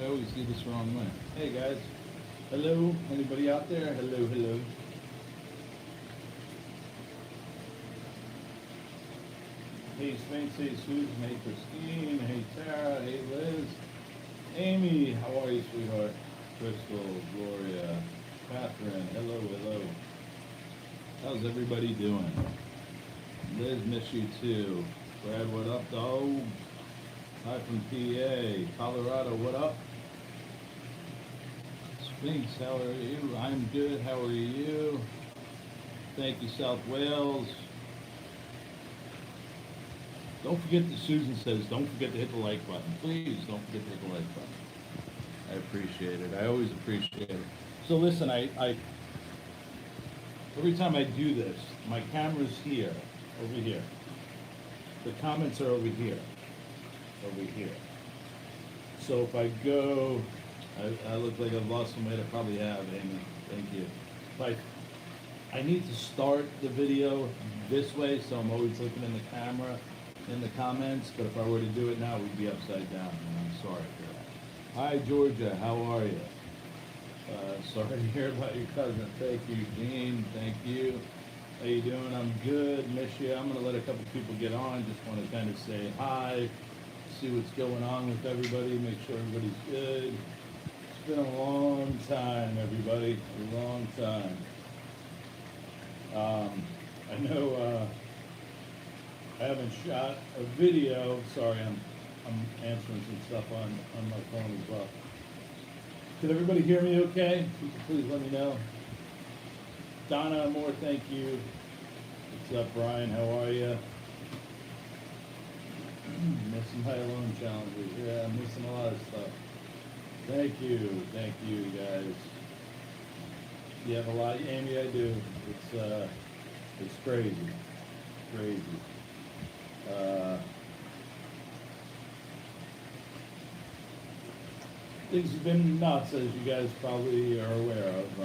always do this wrong way. Hey guys. Hello. Anybody out there? Hello, hello. Hey Sphinx, hey Susan, hey Christine, hey Tara, hey Liz. Amy, how are you, sweetheart? Crystal, Gloria, Catherine, hello, hello. How's everybody doing? Liz, miss you too. Brad, what up, dog? Hi from PA. Colorado, what up? Sphinx, how are you? I'm good, how are you? Thank you, South Wales. Don't forget that Susan says, don't forget to hit the like button. Please don't forget to hit the like button. I appreciate it. I always appreciate it. So listen, I every time I do this, my camera's here, over here. The comments are over here, over here. So if I go, I look like I've lost some weight. I probably have, Amy. Thank you. Like, I need to start the video this way, so I'm always looking in the camera, in the comments. But if I were to do it now, we'd be upside down, and I'm sorry for that. Hi, Georgia. How are you? Sorry to hear about your cousin. Thank you, Jean. Thank you. How you doing? I'm good. Miss you. I'm going to let a couple people get on. Just want to kind of say hi, see what's going on with everybody, make sure everybody's good. It's been a long time, everybody. A long time. I know I haven't shot a video. Sorry, I'm answering some stuff on my phone as well. Can everybody hear me okay? If you could please let me know. Donna Moore, thank you. What's up, Brian? How are you? Missing my alone challenges. Yeah, I'm missing a lot of stuff. Thank you, guys. You have a lot, Amy. I do. It's crazy, crazy. Things have been nuts, as you guys probably are aware of.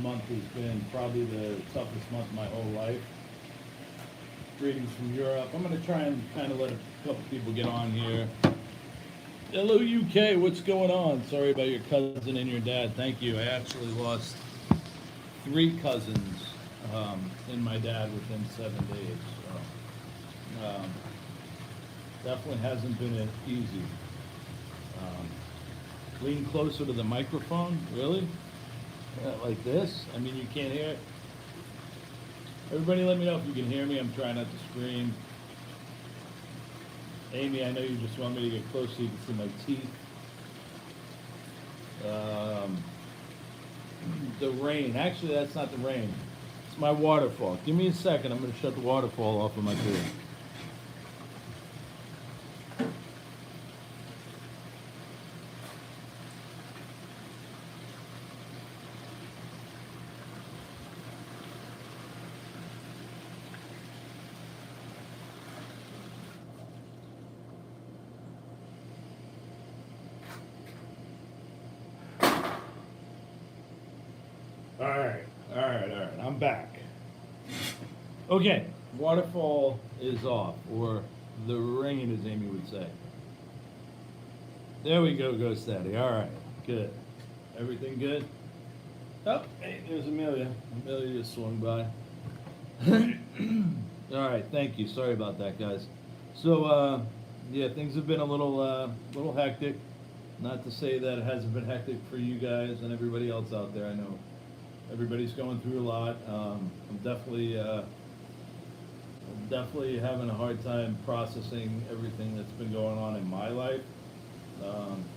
Month has been probably the toughest month of my whole life. Greetings from Europe. I'm going to try and kind of let a couple people get on here. Hello, UK. What's going on? Sorry about your cousin and your dad. Thank you. I actually lost 3 cousins in my dad within 7 days. So, definitely hasn't been easy. Lean closer to the microphone. Really? Like this? I mean, you can't hear it. Everybody let me know if you can hear me. I'm trying not to scream. Amy, I know you just want me to get close so you can see my teeth. The rain. Actually, that's not the rain. It's my waterfall. Give me a second. I'm going to shut the waterfall off of my beard. All right. I'm back. Okay, waterfall is off, or the rain, as Amy would say. There we go, Ghost Daddy. All right, good. Everything good? Oh, hey, there's Amelia. Amelia just swung by. All right, thank you. Sorry about that, guys. So, yeah, things have been a little hectic. Not to say that it hasn't been hectic for you guys and everybody else out there. I know everybody's going through a lot. I'm definitely having a hard time processing everything that's been going on in my life.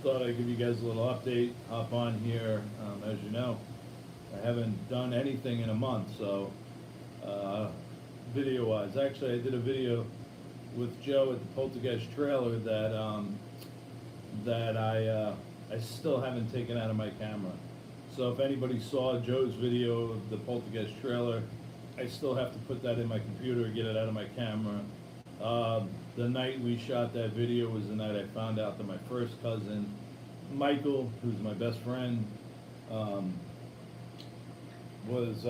Thought I'd give you guys a little update, hop on here. As you know, I haven't done anything in a month, so video-wise. Actually, I did a video with Joe at the Poltergeist trailer that I still haven't taken out of my camera. So if anybody saw Joe's video of the Poltergeist trailer, I still have to put that in my computer and get it out of my camera. The night we shot that video was the night I found out that my first cousin, Michael, who's my best friend, was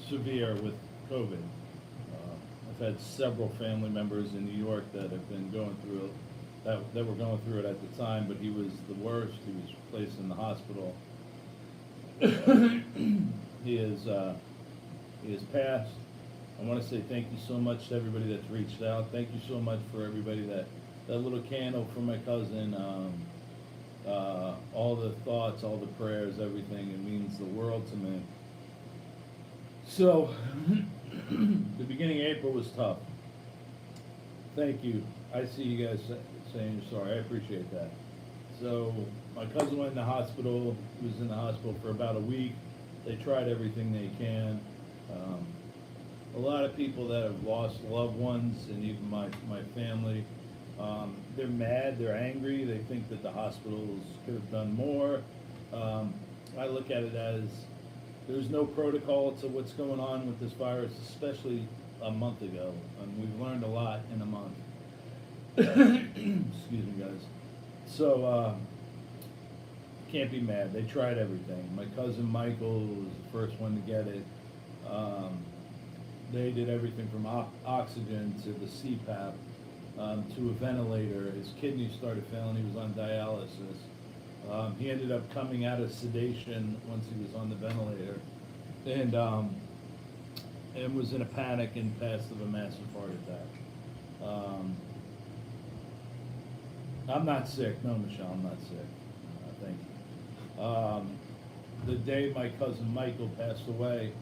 severe with COVID. I've had several family members in New York that have been going through that were going through it at the time, but he was the worst. He was placed in the hospital. He is, he has passed. I want to say thank you so much to everybody that's reached out. Thank you so much for everybody that little candle for my cousin, all the thoughts, all the prayers, everything. It means the world to me. So, the beginning of April was tough. Thank you. I see you guys saying you're sorry. I appreciate that. So, my cousin went in the hospital. He was in the hospital for about a week. They tried everything they can. A lot of people that have lost loved ones, and even my family, they're mad, they're angry, they think that the hospitals could have done more. I look at it as there's no protocol to what's going on with this virus, especially a month ago, and we've learned a lot in a month. Excuse me, guys. So, can't be mad. They tried everything. My cousin Michael was the first one to get it. They did everything from oxygen to the CPAP to a ventilator. His kidneys started failing. He was on dialysis. He ended up coming out of sedation once he was on the ventilator, and was in a panic and passed of a massive heart attack. I'm not sick. No, Michelle, I'm not sick. Thank you. The day my cousin Michael passed away,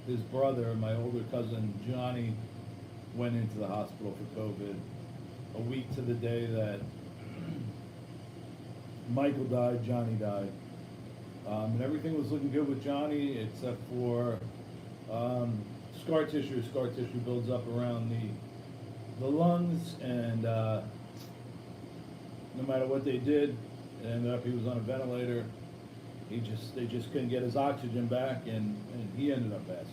his brother, my older cousin Johnny, went into the hospital for COVID. A week to the day that Michael died, Johnny died. And everything was looking good with Johnny except for scar tissue. Scar tissue builds up around the lungs, and no matter what they did, it ended up he was on a ventilator. They just couldn't get his oxygen back, and he ended up passing.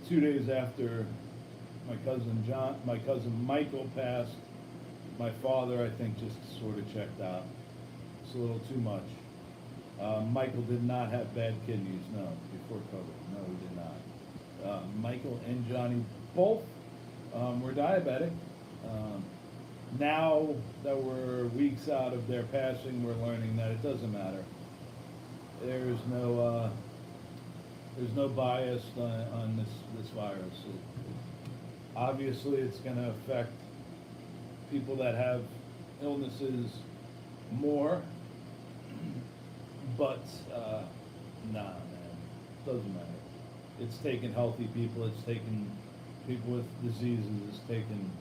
2 days after my cousin Michael passed, my father, I think, just sort of checked out. It's a little too much. Michael did not have bad kidneys, no, before COVID. No, he did not. Michael and Johnny both were diabetic. Now that we're weeks out of their passing, we're learning that it doesn't matter. There's no bias on this virus. Obviously, it's going to affect people that have illnesses more, but nah, man, doesn't matter. It's taken healthy people. It's taken people with diseases. It's taken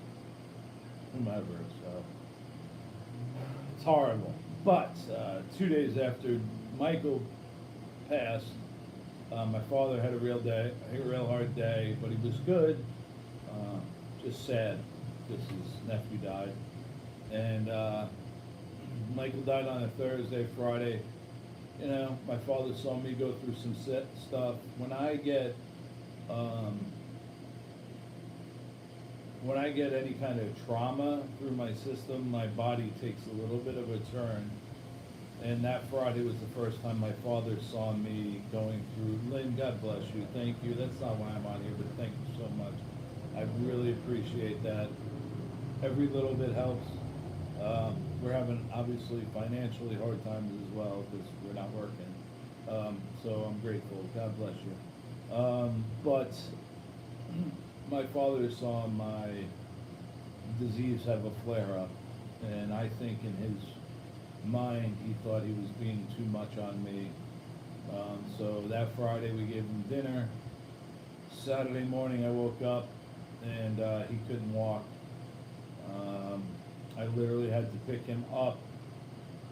whomever. So it's horrible. But 2 days after Michael passed, my father had a real hard day, but he was good. Just sad, because his nephew died. And Michael died on a Thursday, Friday. You know, my father saw me go through some stuff. When I get any kind of trauma through my system, my body takes a little bit of a turn. And that Friday was the first time my father saw me going through. Lynn, God bless you. Thank you. That's not why I'm on here, but thank you so much. I really appreciate that. Every little bit helps. We're having, obviously, financially hard times as well because we're not working. So I'm grateful. God bless you. But my father saw my disease have a flare-up, and I think in his mind he thought he was being too much on me. So that Friday we gave him dinner. Saturday morning I woke up and he couldn't walk. I literally had to pick him up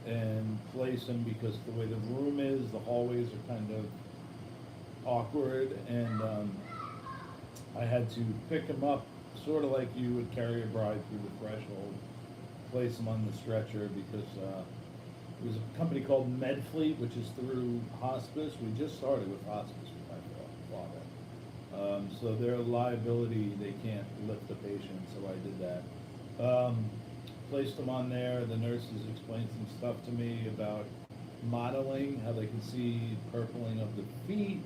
and place him because the way the room is, the hallways are kind of awkward, and I had to pick him up sort of like you would carry a bride through the threshold, place him on the stretcher because it was a company called MedFleet, which is through hospice. We just started with hospice with my father. So their liability, they can't lift the patient, so I did that. Placed him on there. The nurses explained some stuff to me about modeling, how they can see purpling of the feet.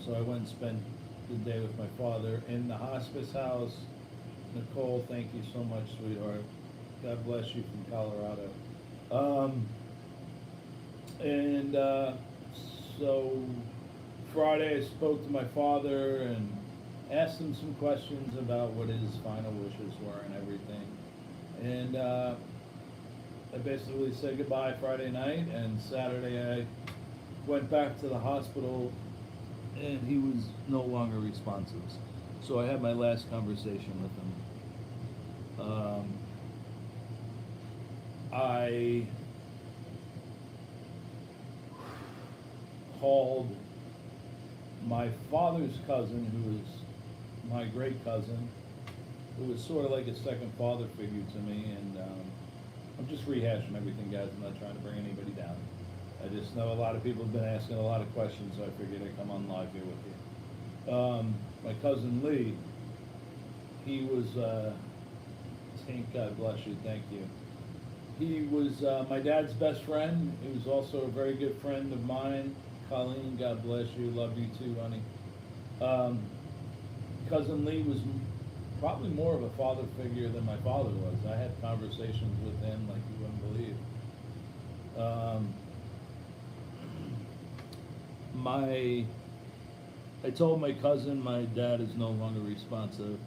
So I went and spent the day with my father in the hospice house. Nicole, thank you so much, sweetheart. God bless you from Colorado. Um, and so Friday I spoke to my father and asked him some questions about what his final wishes were and everything. And I basically said goodbye Friday night, and Saturday I went back to the hospital, and he was no longer responsive. So I had my last conversation with him. I called my father's cousin, who was my great cousin, who was sort of like a second father figure to me, and I'm just rehashing everything, guys. I'm not trying to bring anybody down. I just know a lot of people have been asking a lot of questions, so I figured I'd come on live here with you. My cousin Lee, he was, thank God bless you, thank you. He was my dad's best friend. He was also a very good friend of mine. Colleen, God bless you, love you too, honey. Cousin Lee was probably more of a father figure than my father was. I had conversations with him like you wouldn't believe. I told my cousin my dad is no longer responsive,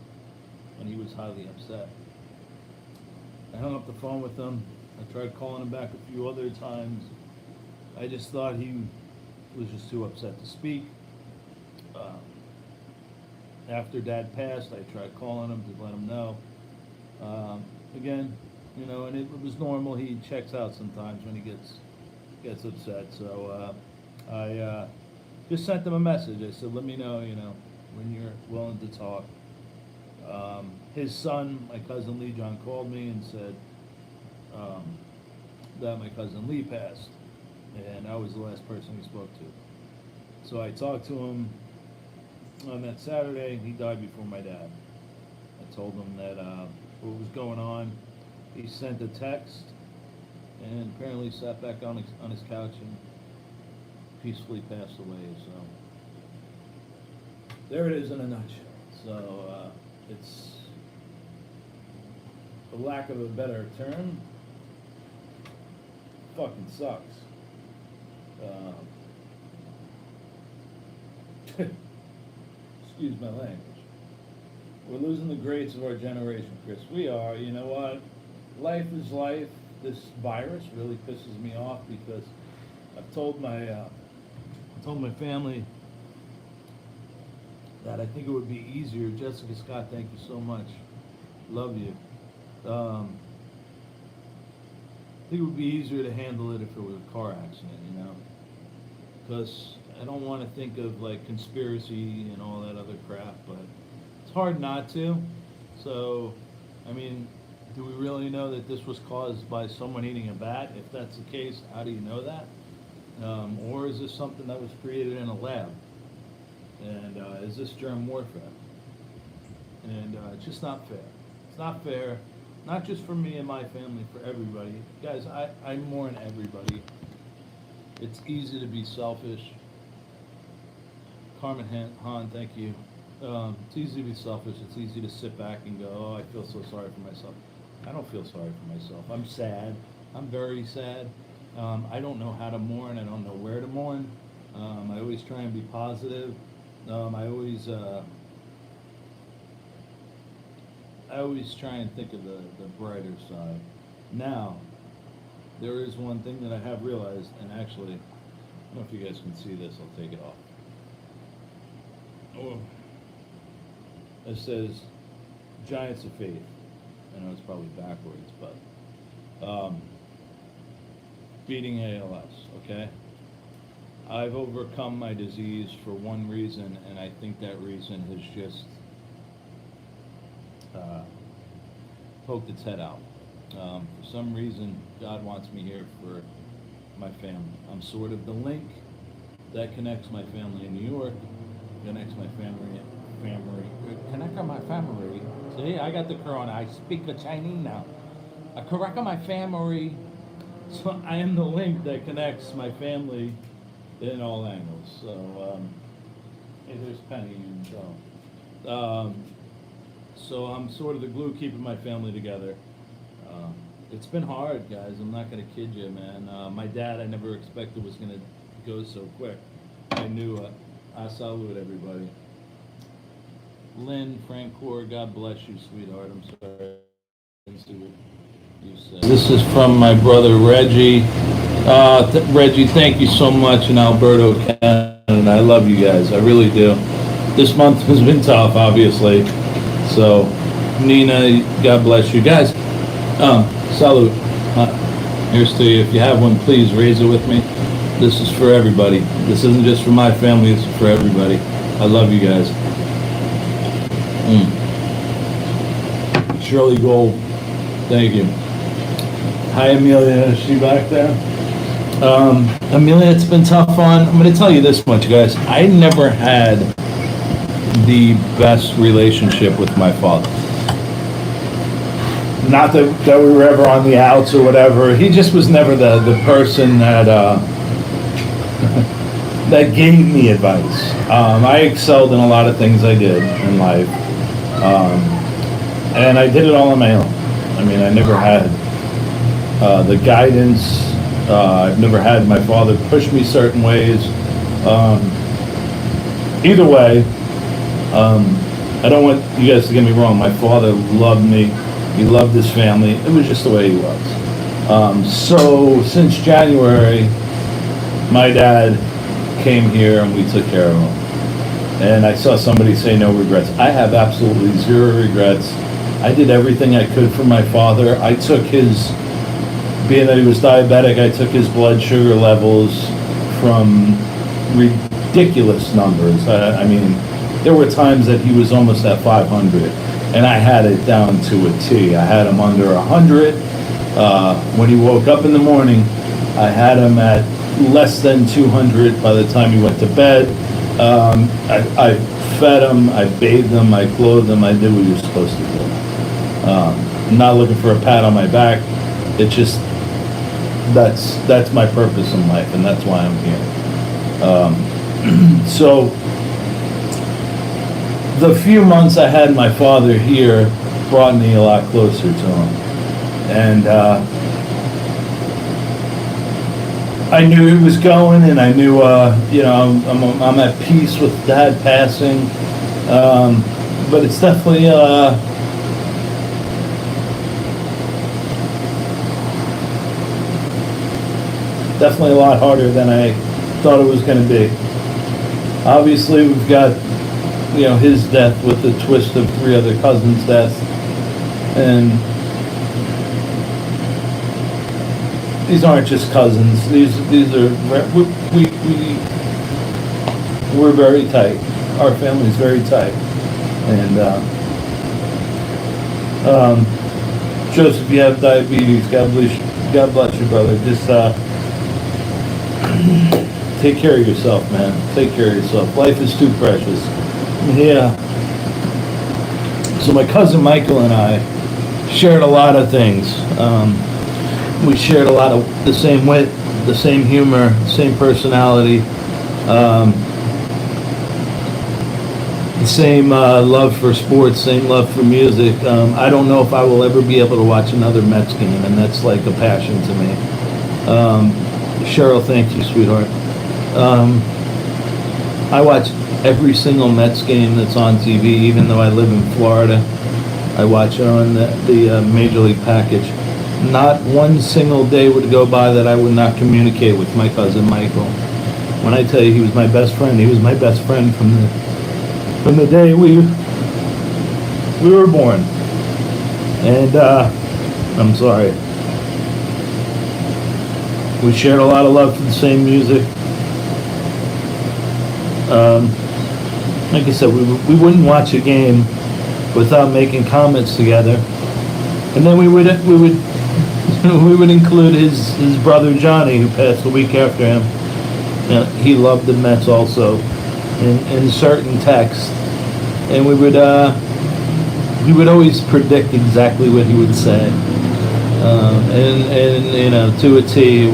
and he was highly upset. I hung up the phone with him. I tried calling him back a few other times. I just thought he was just too upset to speak. After Dad passed, I tried calling him to let him know. Again, you know, and it was normal. He checks out sometimes when he gets upset. So I just sent him a message. I said, let me know, you know, when you're willing to talk. His son, my cousin Lee John, called me and said that my cousin Lee passed, and I was the last person he spoke to. So I talked to him on that Saturday. He died before my dad. I told him that what was going on. He sent a text, and apparently sat back on his couch and peacefully passed away. So there it is in a nutshell. So it's, for lack of a better term, fucking sucks. Excuse my language. We're losing the greats of our generation, Chris. We are. You know what? Life is life. This virus really pisses me off because I've told my family that I think it would be easier. Jessica Scott, thank you so much. Love you. I think it would be easier to handle it if it was a car accident, you know? Because I don't want to think of like conspiracy and all that other crap, but it's hard not to. So, I mean, do we really know that this was caused by someone eating a bat? If that's the case, how do you know that? Or is this something that was created in a lab? And is this germ warfare? And it's just not fair. It's not fair, not just for me and my family, for everybody. Guys, I mourn everybody. It's easy to be selfish. Carmen Han, thank you. It's easy to be selfish. It's easy to sit back and go, oh, I feel so sorry for myself. I don't feel sorry for myself. I'm sad. I'm very sad. I don't know how to mourn. I don't know where to mourn. I always try and be positive. I always try and think of the brighter side. Now, there is one thing that I have realized, and actually, I don't know if you guys can see this. I'll take it off. Oh. It says Giants of Faith. I know it's probably backwards, but beating ALS, okay? I've overcome my disease for one reason, and I think that reason has just poked its head out. For some reason, God wants me here for my family. I'm sort of the link that connects my family in New York, connects my family, connect my family. See, I got the corona. I speak the Chinese now. I correct my family. So I am the link that connects my family in all angles. So, hey, there's Penny and Joe. So I'm sort of the glue keeping my family together. Uh, it's been hard, guys. I'm not gonna kid you, man. My dad, I never expected was gonna go so quick. I knew. I salute everybody. Lynn, Francoeur, God bless you, sweetheart. I'm sorry. I didn't see what you said. This is from my brother Reggie. Reggie, thank you so much in Alberta, Canada. I love you guys. I really do. This month has been tough, obviously. So, Nina, God bless you guys. Salute. Here's to you. If you have one, please raise it with me. This is for everybody. This isn't just for my family. This is for everybody. I love you guys. Shirley Gold, thank you. Hi, Amelia. Is she back there? Amelia, it's been tough on. I'm going to tell you this much, guys. I never had the best relationship with my father. Not that we were ever on the outs or whatever. He just was never the person that that gave me advice. I excelled in a lot of things I did in life, and I did it all on my own. I mean, I never had the guidance. I've never had my father push me certain ways. Either way, I don't want you guys to get me wrong. My father loved me. He loved his family. It was just the way he was. So since January, my dad came here and we took care of him. And I saw somebody say no regrets. I have absolutely zero regrets. I did everything I could for my father. I took his, being that he was diabetic, I took his blood sugar levels from ridiculous numbers. I mean, there were times that he was almost at 500, and I had it down to a T. I had him under 100. When he woke up in the morning, I had him at less than 200 by the time he went to bed. I fed him, I bathed him, I clothed him, I did what he was supposed to do. I'm not looking for a pat on my back. It just, that's my purpose in life, and that's why I'm here. So, the few months I had my father here brought me a lot closer to him. And I knew he was going, and I knew, I'm at peace with Dad passing. But it's definitely, definitely a lot harder than I thought it was going to be. Obviously, we've got, his death with the twist of 3 other cousins' deaths. And these aren't just cousins. These are, we're very tight. Our family's very tight. And Joseph, you have diabetes. God bless you, brother. Just take care of yourself, man. Take care of yourself. Life is too precious. Yeah. So my cousin Michael and I shared a lot of things. We shared a lot of the same wit, the same humor, same personality, the same love for sports, same love for music. I don't know if I will ever be able to watch another Mets game, and that's like a passion to me. Cheryl, thank you, sweetheart. I watch every single Mets game that's on TV, even though I live in Florida. I watch it on the Major League package. Not one single day would go by that I would not communicate with my cousin Michael. When I tell you he was my best friend, he was my best friend from the day we were born. And I'm sorry. We shared a lot of love for the same music. Like I said, we wouldn't watch a game without making comments together. And then we would include his brother Johnny, who passed a week after him. He loved the Mets also, in certain texts. And we would always predict exactly what he would say. And to a T, it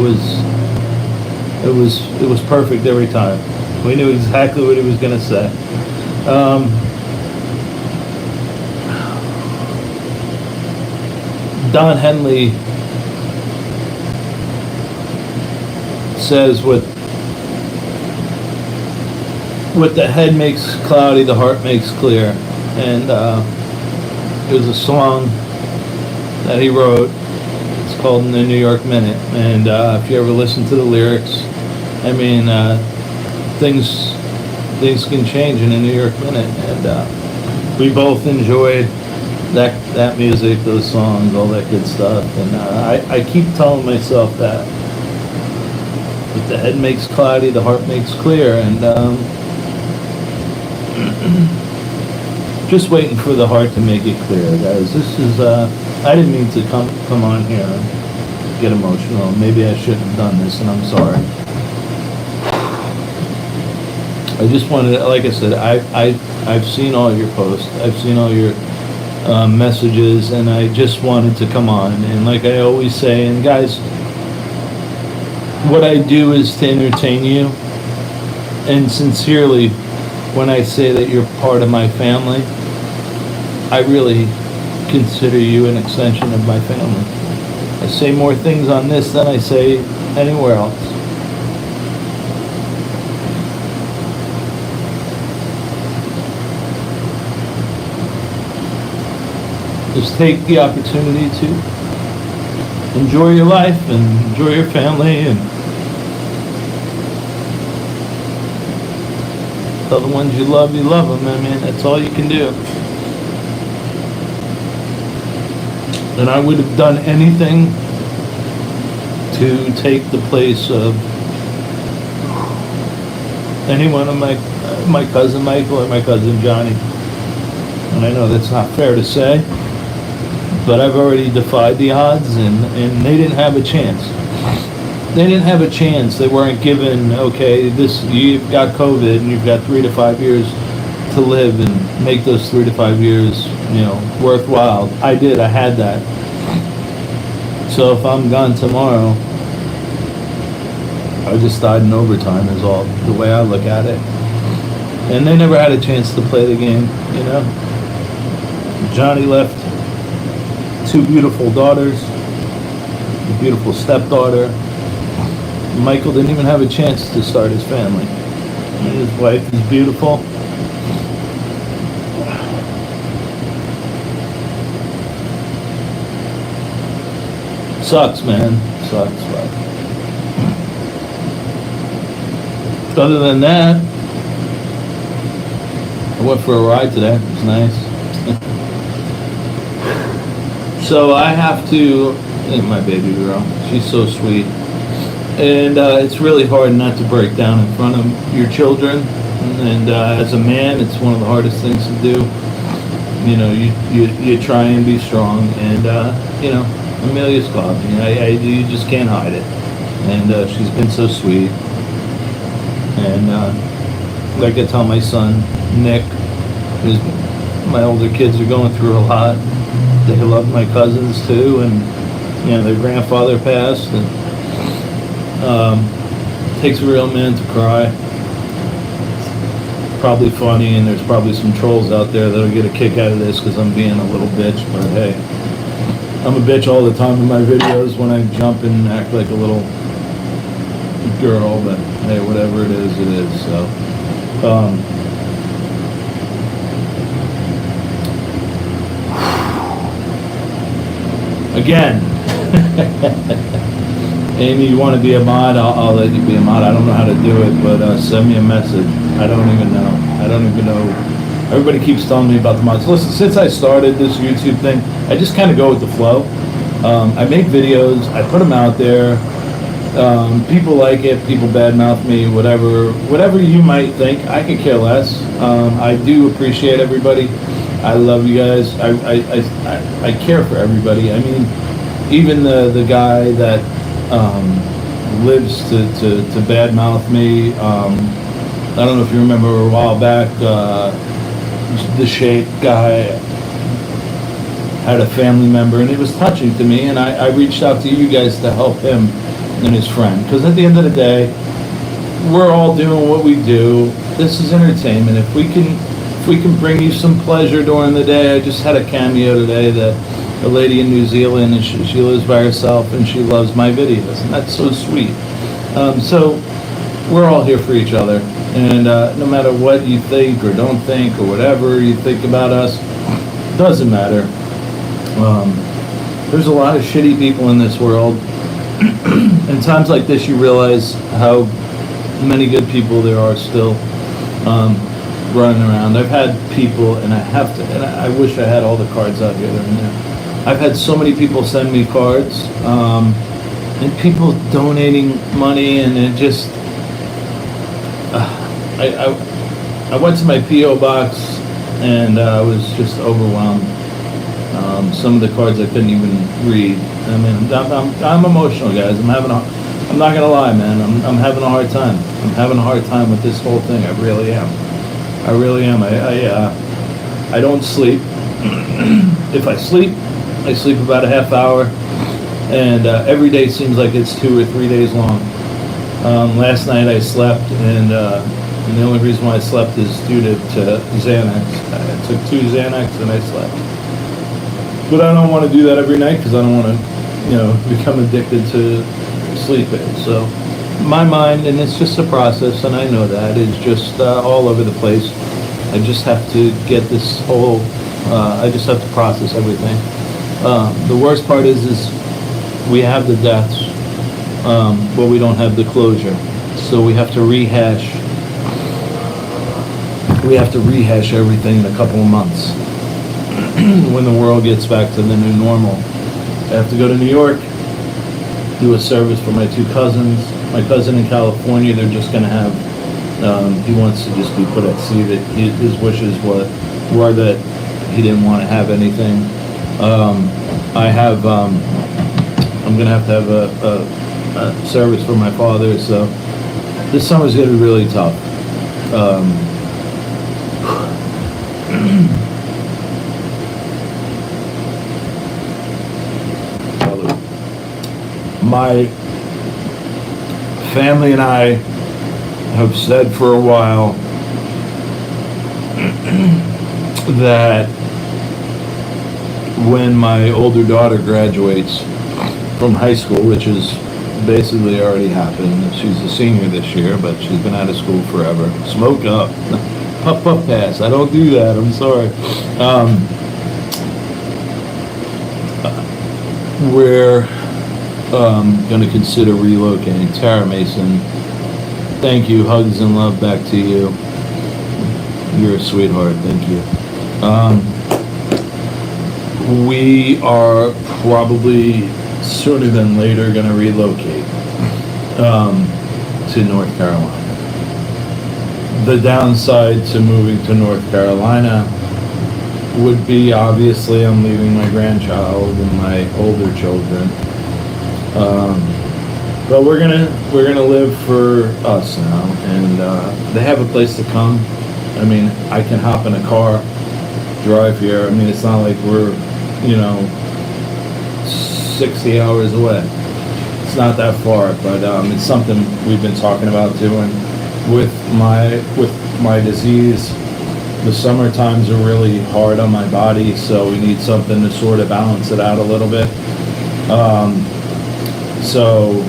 was perfect every time. We knew exactly what he was going to say. Don Henley says what the head makes cloudy, the heart makes clear. And there's a song that he wrote. It's called "The New York Minute." And if you ever listen to the lyrics, I mean, things can change in a New York minute. And we both enjoyed that music, those songs, all that good stuff. And I keep telling myself that if the head makes cloudy, the heart makes clear. And just waiting for the heart to make it clear, guys. This is I didn't mean to come on here and get emotional. Maybe I shouldn't have done this, and I'm sorry. I just wanted, like I said, I've seen all your posts, I've seen all your messages, and I just wanted to come on. And like I always say, and guys, what I do is to entertain you. And sincerely, when I say that you're part of my family, I really consider you an extension of my family. I say more things on this than I say anywhere else. Just take the opportunity to enjoy your life and enjoy your family, and tell the ones you love them. I mean, that's all you can do. And I would have done anything to take the place of any one of my cousin Michael or my cousin Johnny. And I know that's not fair to say, but I've already defied the odds, and they didn't have a chance. They didn't have a chance. They weren't given, okay, you've got COVID and you've got 3 to 5 years to live and make those 3 to 5 years, worthwhile. I did. I had that. So if I'm gone tomorrow, I just died in overtime is all the way I look at it. And they never had a chance to play the game, Johnny left 2 beautiful daughters, a beautiful stepdaughter. Michael didn't even have a chance to start his family. And his wife is beautiful. Sucks, man. Sucks. But other than that, I went for a ride today. It was nice. So I have to, my baby girl, she's so sweet. And it's really hard not to break down in front of your children. And as a man, it's one of the hardest things to do. You try and be strong. And, Amelia's coughing. You just can't hide it. And she's been so sweet. And like I tell my son, Nick, my older kids are going through a lot. They love my cousins too, and their grandfather passed, and takes a real man to cry. Probably funny, and there's probably some trolls out there that'll get a kick out of this because I'm being a little bitch, but hey, I'm a bitch all the time in my videos when I jump and act like a little girl, but hey, whatever it is, it is. So again, Amy, you want to be a mod? I'll let you be a mod. I don't know how to do it, but send me a message. I don't even know. Everybody keeps telling me about the mods. Listen, since I started this YouTube thing, I just kind of go with the flow. I make videos, I put them out there. People like it, people badmouth me, whatever you might think. I could care less. I do appreciate everybody. I love you guys. I care for everybody. I mean, even the guy that lives to badmouth me. I don't know if you remember a while back, the Shake guy had a family member, and it was touching to me, and I reached out to you guys to help him and his friend, because at the end of the day, we're all doing what we do. This is entertainment. If we can bring you some pleasure during the day. I just had a cameo today that a lady in New Zealand, and she lives by herself, and she loves my videos, and that's so sweet. So we're all here for each other, and no matter what you think or don't think or whatever you think about us, doesn't matter. There's a lot of shitty people in this world. In times like this, you realize how many good people there are still running around. I've had people, and I wish I had all the cards out here that are in there. I've had so many people send me cards, and people donating money, and it just, I went to my P.O. box, and I was just overwhelmed. Some of the cards I couldn't even read. I mean, I'm emotional, guys. I'm not gonna lie, man. I'm having a hard time. I'm having a hard time with this whole thing. I really am. I really am. I don't sleep. If I sleep about a half hour, and every day seems like it's 2 or 3 days long. Last night I slept, and the only reason why I slept is due to Xanax. I took 2 Xanax and I slept. But I don't want to do that every night because I don't want to, become addicted to sleeping. So my mind, and it's just a process, and I know that, is just all over the place. I just have to get this whole, I just have to process everything. The worst part is we have the deaths, but we don't have the closure. So we have to rehash everything in a couple of months. When the world gets back to the new normal. I have to go to New York, do a service for my 2 cousins. My cousin in California, they're just going to have, he wants to just be put at sea. That his wishes were that he didn't want to have anything. I'm going to have a service for my father, so this summer's going to be really tough. My family and I have said for a while that when my older daughter graduates from high school, which is basically already happened, she's a senior this year, but she's been out of school forever. Smoke up. Puff pass. I don't do that. I'm sorry. We're going to consider relocating. Tara Mason, thank you. Hugs and love back to you. You're a sweetheart. Thank you. We are probably sooner than later going to relocate to North Carolina. The downside to moving to North Carolina would be, obviously, I'm leaving my grandchild and my older children. But we're gonna live for us now, and they have a place to come. I mean, I can hop in a car, drive here. I mean, it's not like we're 60 hours away. It's not that far, but it's something we've been talking about doing. With my disease, the summer times are really hard on my body, so we need something to sort of balance it out a little bit. So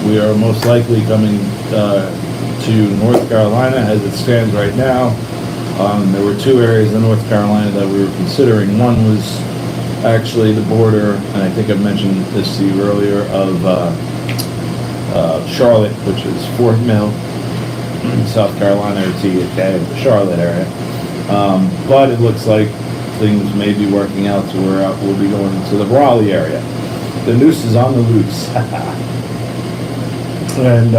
we are most likely coming to North Carolina as it stands right now. There were 2 areas in North Carolina that we were considering. One was actually the border, and I think I mentioned this to you earlier, of Charlotte, which is Fort Mill, South Carolina, or TK, the Charlotte area. But it looks like things may be working out to where we'll be going to the Raleigh area. The noose is on the loose. And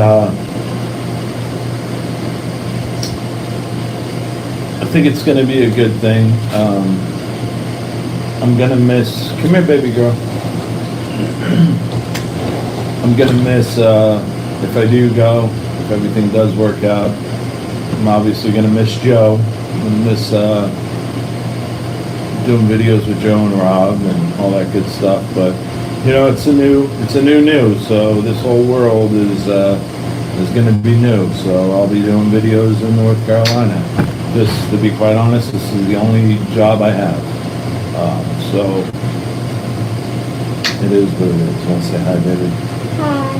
I think it's going to be a good thing. I'm going to miss... Come here, baby girl. I'm going to miss, if I do go, if everything does work out, I'm obviously going to miss Joe. I'm going to miss doing videos with Joe and Rob and all that good stuff. But, it's a new, so this whole world is going to be new. So I'll be doing videos in North Carolina. Just to be quite honest, this is the only job I have. So It is what it is. Want to say hi, baby? Hi.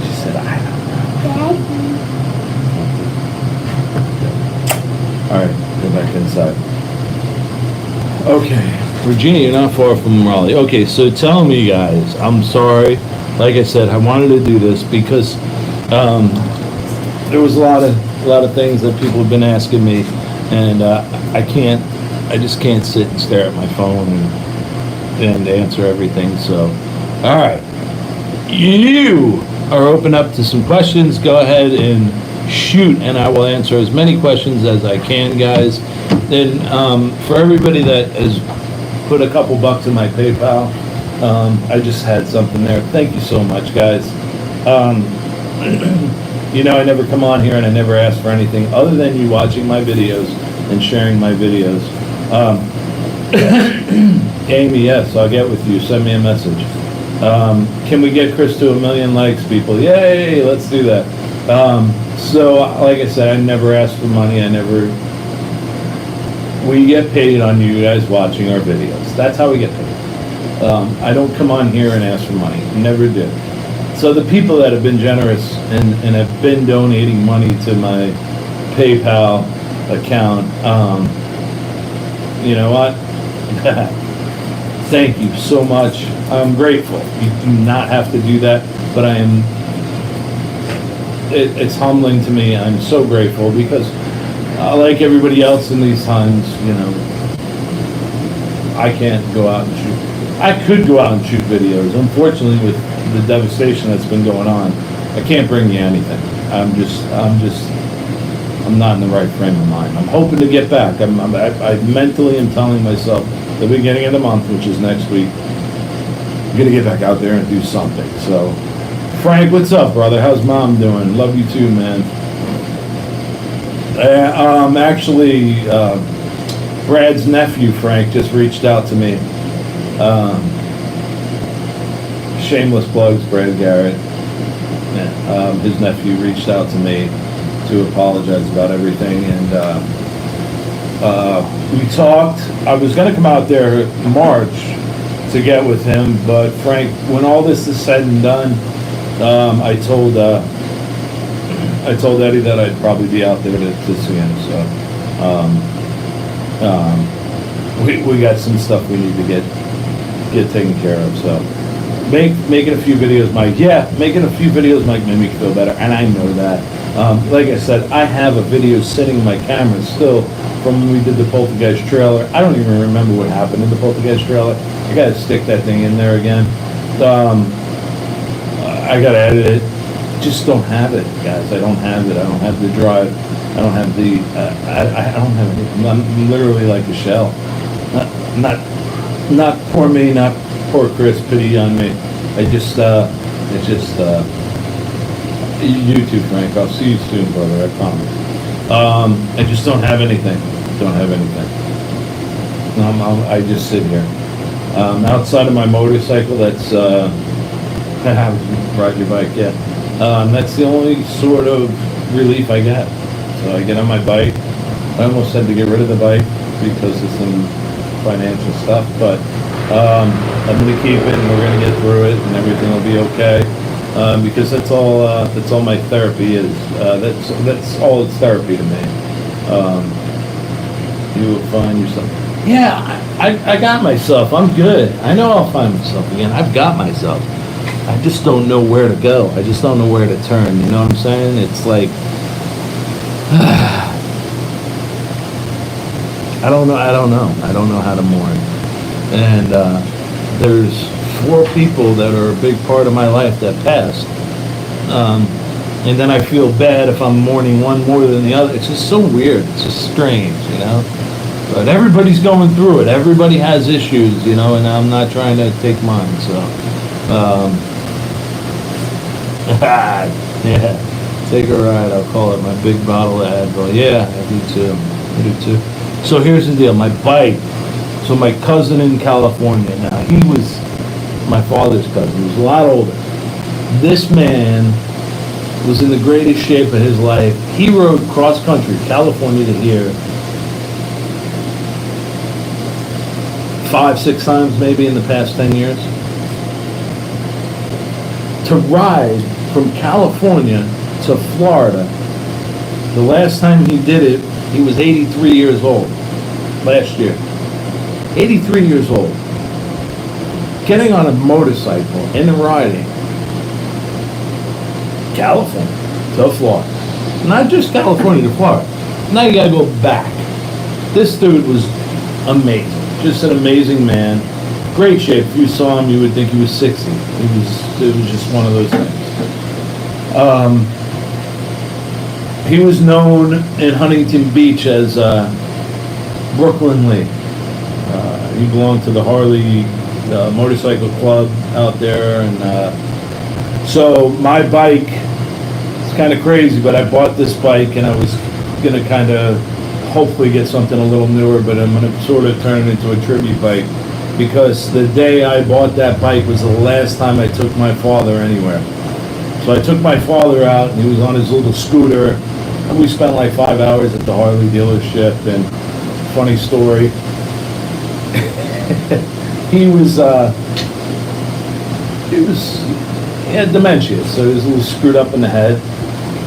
She said, I don't know. Daddy. All right, go back inside. Okay, Virginia, you're not far from Raleigh. Okay, so tell me, guys, I'm sorry. Like I said, I wanted to do this because there was a lot of things that people have been asking me, and I just can't sit and stare at my phone and answer everything. So, all right, you are open up to some questions. Go ahead and shoot, and I will answer as many questions as I can, guys. And for everybody that has put a couple bucks in my PayPal, I just had something there. Thank you so much, guys. You know, I never come on here and I never ask for anything other than you watching my videos and sharing my videos. Amy, yes, I'll get with you. Send me a message. Can we get Chris to 1 million likes, people? Yay, let's do that. So, like I said, I never ask for money. We get paid on you guys watching our videos. That's how we get paid. I don't come on here and ask for money. Never did. So the people that have been generous and have been donating money to my PayPal account, you know what? Thank you so much. I'm grateful. You do not have to do that, but I am. It's humbling to me. I'm so grateful because, like everybody else in these times, you know, I can't go out and shoot. I could go out and shoot videos. Unfortunately, with the devastation that's been going on, I can't bring you anything. I'm not in the right frame of mind. I'm hoping to get back. I mentally am telling myself the beginning of the month, which is next week, I'm gonna get back out there and do something. So, Frank, what's up, brother? How's mom doing? Love you too, man. Actually, Brad's nephew, Frank, just reached out to me. Shameless plugs, Brad Garrett. His nephew reached out to me to apologize about everything, and we talked. I was going to come out there in March to get with him, but Frank, when all this is said and done, I told Eddie that I'd probably be out there to see him. So we got some stuff we need to get taken care of. So making a few videos might make me feel better, and I know that. Like I said, I have a video sitting in my camera still from when we did the Poltergeist trailer. I don't even remember what happened in the Poltergeist trailer. I gotta stick that thing in there again. I gotta edit it. Just don't have it, guys. I don't have it. I don't have the drive. I don't have the. I don't have it. I'm literally like a shell. Not poor me. Not poor Chris. Pity on me. You too, Frank. I'll see you soon, brother. I promise. I just don't have anything. Don't have anything. I just sit here. Outside of my motorcycle, that's ride your bike. Yeah. That's the only sort of relief I get. So I get on my bike. I almost had to get rid of the bike because of some financial stuff, but I'm going to keep it, and we're going to get through it, and everything will be okay. Because that's all my therapy is. That's all it's therapy to me. You will find yourself. Yeah, I got myself. I'm good. I know I'll find myself again. I've got myself. I just don't know where to go. I just don't know where to turn. You know what I'm saying? It's like, I don't know. I don't know how to mourn. And there's 4 people that are a big part of my life that passed. And then I feel bad if I'm mourning one more than the other. It's just so weird. It's just strange, you know? But everybody's going through it. Everybody has issues, you know, and I'm not trying to take mine, so. Yeah, take a ride. I'll call it my big bottle of Advil. Yeah, I do too. So here's the deal. My bike. So my cousin in California. Now, he was my father's cousin. He was a lot older. This man was in the greatest shape of his life. He rode cross country, California to here. 5, 6 times maybe in the past 10 years. To ride from California to Florida, the last time he did it, he was 83 years old, last year. 83 years old. Getting on a motorcycle and riding California to Florida. Not just California to Florida. Now you gotta go back. This dude was amazing. Just an amazing man. Great shape. If you saw him, you would think he was 60. It was just one of those things. He was known in Huntington Beach as Brooksville Fl. He belonged to the Harley motorcycle club out there, and so my bike, it's kind of crazy, but I bought this bike and I was gonna kind of hopefully get something a little newer, but I'm gonna sort of turn it into a tribute bike, because the day I bought that bike was the last time I took my father anywhere. So I took my father out and he was on his little scooter, and we spent like 5 hours at the Harley dealership. And funny story, he had dementia, so he was a little screwed up in the head.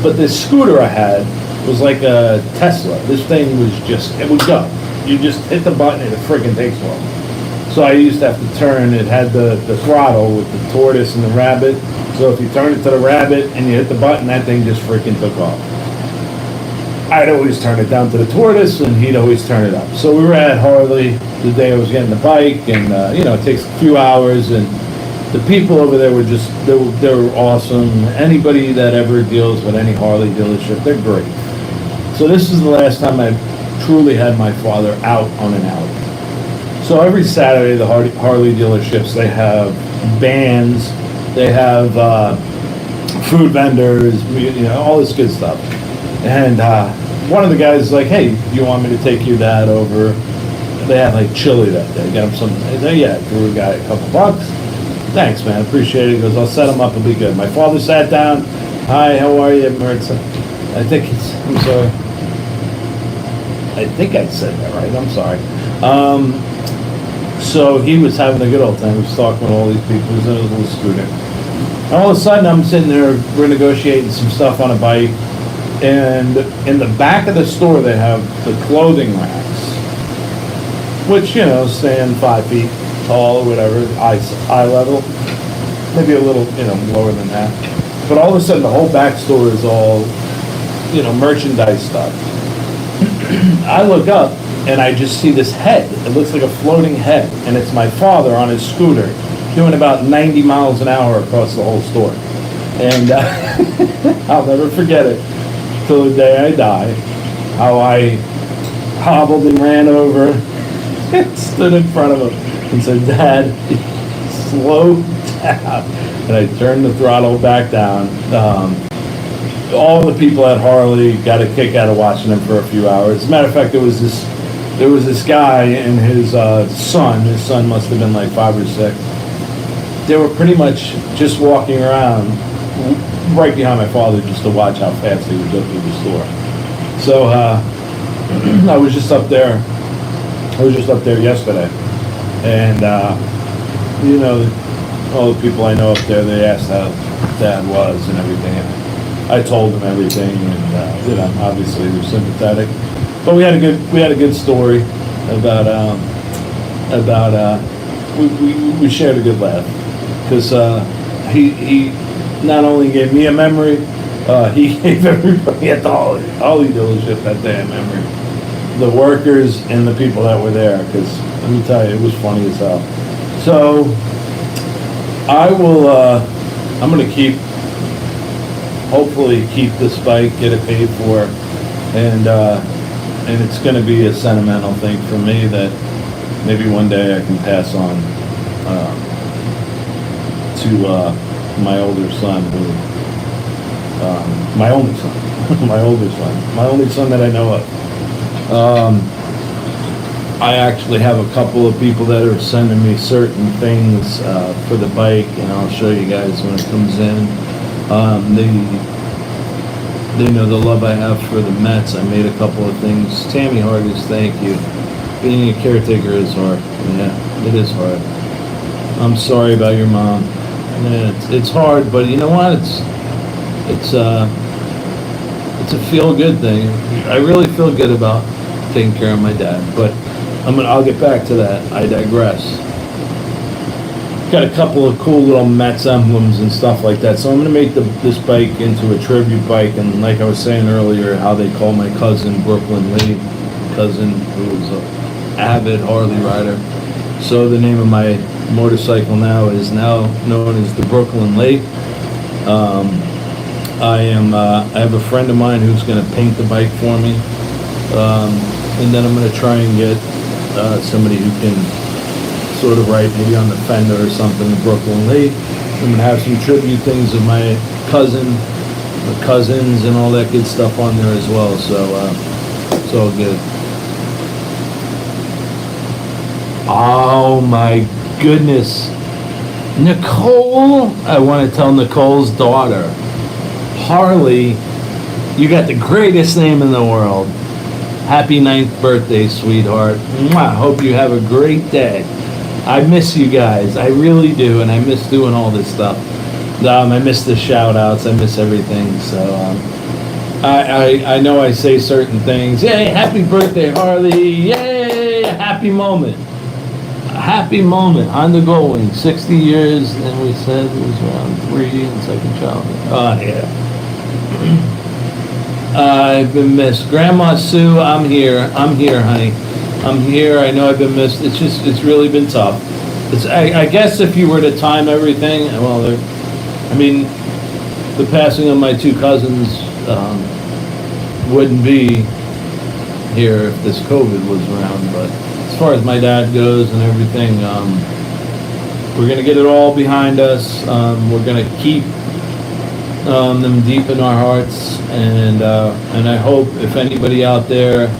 But this scooter I had was like a Tesla. This thing was just, it would go. You just hit the button and it freaking takes off. So I used to have to turn, it had the throttle with the tortoise and the rabbit. So if you turn it to the rabbit and you hit the button, that thing just freaking took off. I'd always turn it down to the tortoise and he'd always turn it up. So we were at Harley the day I was getting the bike, and it takes a few hours, and the people over there were just, they were awesome. Anybody that ever deals with any Harley dealership, they're great. So this is the last time I truly had my father out on an outing. So every Saturday, the Harley dealerships, they have bands, they have food vendors, all this good stuff. And one of the guys is like, hey, do you want me to take your dad over? They had like chili that day. Got him some, yeah, Drew got a couple bucks. Thanks, man, appreciate it. He goes, I'll set him up, it'll be good. My father sat down, hi, how are you? I think I'm sorry. I think I said that right, I'm sorry. So he was having a good old time. He was talking with all these people. He was in his little scooter. And all of a sudden, I'm sitting there, we're negotiating some stuff on a bike. And in the back of the store, they have the clothing racks, which, stand 5 feet tall or whatever, eye level. Maybe a little, lower than that. But all of a sudden, the whole back store is all, merchandise stuff. I look up and I just see this head. It looks like a floating head, and it's my father on his scooter doing about 90 miles an hour across the whole store. And I'll never forget it till the day I die, how I hobbled and ran over and stood in front of him and said, Dad, slow down. And I turned the throttle back down. All the people at Harley got a kick out of watching him for a few hours. As a matter of fact, there was this guy and his son. His son must have been like 5 or 6. They were pretty much just walking around right behind my father just to watch how fast he would go through the store. So I was just up there yesterday, and all the people I know up there, they asked how Dad was and everything. And I told them everything, and obviously they're sympathetic. But we had a good story about we shared a good laugh, because he not only gave me a memory, he gave everybody at the Harley dealership that day a memory. The workers and the people that were there, because let me tell you, it was funny as hell. So I'm going to hopefully keep this bike, get it paid for, and it's going to be a sentimental thing for me that maybe one day I can pass on to my older son, my only son, my only son that I know of. I actually have a couple of people that are sending me certain things for the bike, and I'll show you guys when it comes in. They know the love I have for the Mets. I made a couple of things. Tammy Hargis, thank you. Being a caretaker is hard. Yeah, it is hard. I'm sorry about your mom. Yeah, it's hard, but you know what? It's a feel-good thing. I really feel good about taking care of my dad, but I'll get back to that. I digress. Got a couple of cool little Mets emblems and stuff like that, so I'm gonna make this bike into a tribute bike, and like I was saying earlier, how they call my cousin Brooklyn Lee, cousin who was an avid Harley rider. So the name of my motorcycle now is now known as the Brooklyn Lee. I have a friend of mine who's gonna paint the bike for me, and then I'm gonna try and get somebody who can sort of write maybe on the fender or something, the Brooklyn Lee. I'm gonna have some tribute things of my cousin, the cousins, and all that good stuff on there as well. So it's all good. Oh my goodness, Nicole! I want to tell Nicole's daughter, Harley, you got the greatest name in the world. Happy 9th birthday, sweetheart. Mwah. Hope you have a great day. I miss you guys. I really do, and I miss doing all this stuff. I miss the shout outs. I miss everything. So I know I say certain things. Yay, happy birthday, Harley. Yay, a happy moment. A happy moment. On the going. 60 years, and we said it was around 3 and second childhood. Oh, yeah. I've been missed. Grandma Sue, I'm here. I'm here, honey. I'm here. I know I've been missed. It's really been tough. I guess if you were to time everything, well, the passing of my two cousins wouldn't be here if this COVID was around. But as far as my dad goes and everything, we're gonna get it all behind us. We're gonna keep them deep in our hearts, and I hope if anybody out there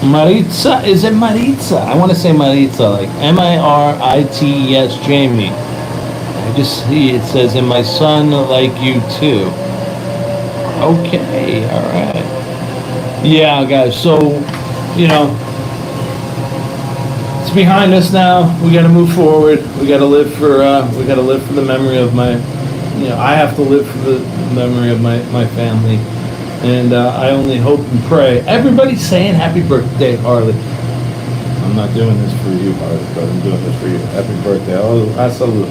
Maritza, is it Maritza? I want to say Maritza, like Mirits, Jamie. I just see it says, and my son like you too. Okay, all right. Yeah, guys. So, it's behind us now. We got to move forward. We got to live for. We got to live for the memory of my. I have to live for the memory of my family. And I only hope and pray. Everybody's saying happy birthday, Harley. I'm not doing this for you, Harley, but I'm doing this for you. Happy birthday. Oh, absolutely.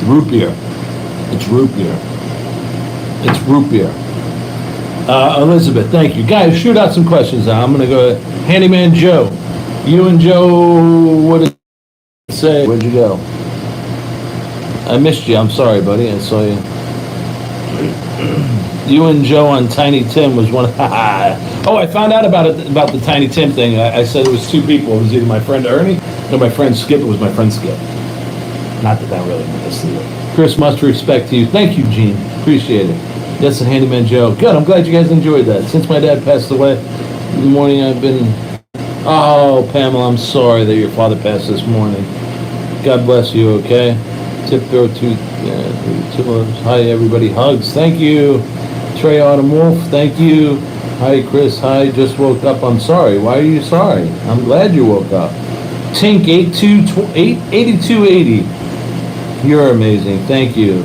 Root beer. It's root beer. It's root beer. Elizabeth, thank you. Guys, shoot out some questions now. I'm going to go. Handyman Joe. You and Joe, what did you say? Where'd you go? I missed you. I'm sorry, buddy. I saw you. You and Joe on Tiny Tim was one. Oh, I found out about the Tiny Tim thing. I said it was two people. It was either my friend Ernie or my friend Skip. It was my friend Skip. Not that really matters. Chris, much respect to you. Thank you, Gene. Appreciate it. Yes, and Handyman Joe. Good. I'm glad you guys enjoyed that. Since my dad passed away in the morning, I've been. Oh, Pamela, I'm sorry that your father passed this morning. God bless you. Okay. Tip go to hi everybody, hugs, thank you. Trey Autumn Wolf, thank you. Hi Chris, hi, just woke up, I'm sorry. Why are you sorry? I'm glad you woke up. Tink 8280, you're amazing, thank you.